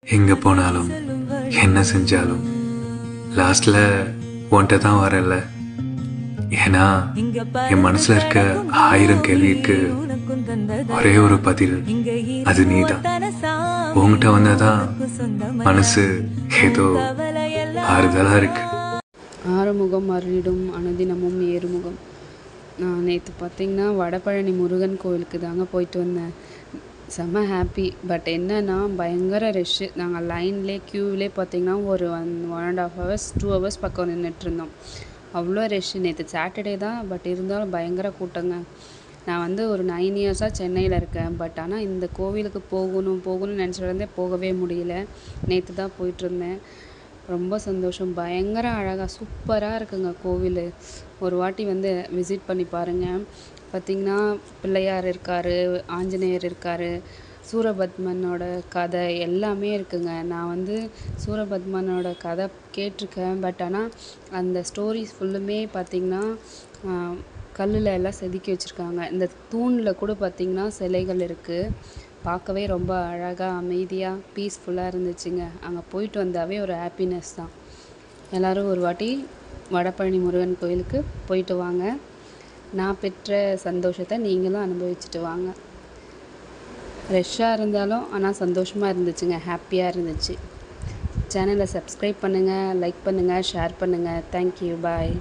எங்கே போனாலும் என்ன செஞ்சாலும் லாஸ்ட்ல உன்கிட்ட தான் வரல. ஏன்னா என் மனசுல இருக்க 1000 கேள்விக்கு ஒரே ஒரு பதில், அது நீதான். உன்கிட்ட வந்தாதான் மனசு ஏதோ ஆறுதலா இருக்கு. ஆறுமுகம் அருளிடும் அனுதினமும் ஏறுமுகம். நான் நேற்று பார்த்திங்கன்னா வடபழனி முருகன் கோவிலுக்கு தாங்க போயிட்டு வந்தேன். செம்ம ஹாப்பி. பட் என்னென்னா பயங்கர ரஷ்ஷு. நாங்கள் லைன்லேயே க்யூவிலே பார்த்திங்கன்னா ஒரு 1.5 hours 2 hours பக்கம் நின்றுட்டுருந்தோம். அவ்வளோ ரஷ்ஷு. நேற்று சாட்டர்டே தான், பட் இருந்தாலும் பயங்கர கூட்டங்க. நான் ஒரு 9 இயர்ஸாக சென்னையில் இருக்கேன். பட் ஆனால் இந்த கோவிலுக்கு போகணும்னு நினச்சிட்டு போகவே முடியல. நேற்று தான் போயிட்டுருந்தேன். ரொம்ப சந்தோஷம். பயங்கர அழகாக சூப்பராக இருக்குங்க கோவில். ஒரு வாட்டி விசிட் பண்ணி பாருங்கள். பார்த்திங்கன்னா பிள்ளையார் இருக்கார், ஆஞ்சநேயர் இருக்கார், சூரபத்மனோட கதை எல்லாமே இருக்குங்க. நான் சூரபத்மனோட கதை கேட்டிருக்கேன். பட் ஆனால் அந்த ஸ்டோரிஸ் ஃபுல்லுமே பார்த்திங்கன்னா கல்லில் எல்லாம் செதுக்கி வச்சுருக்காங்க. இந்த தூணில் கூட பார்த்திங்கன்னா சிலைகள் இருக்குது. பார்க்கவே ரொம்ப அழகாக அமைதியாக பீஸ்ஃபுல்லாக இருந்துச்சுங்க. அங்கே போயிட்டு வந்தாவே ஒரு ஹாப்பினஸ் தான். எல்லோரும் ஒரு வாட்டி வடபழனி முருகன் கோயிலுக்கு போயிட்டு வாங்க. நான் பெற்ற சந்தோஷத்தை நீங்களும் அனுபவிச்சுட்டு வாங்க. ஃப்ரெஷ்ஷாக இருந்தாலும் ஆனால் சந்தோஷமாக இருந்துச்சுங்க, ஹாப்பியாக இருந்துச்சு. சேனலை சப்ஸ்கிரைப் பண்ணுங்கள், லைக் பண்ணுங்கள், ஷேர் பண்ணுங்கள். தேங்க்யூ, பாய்.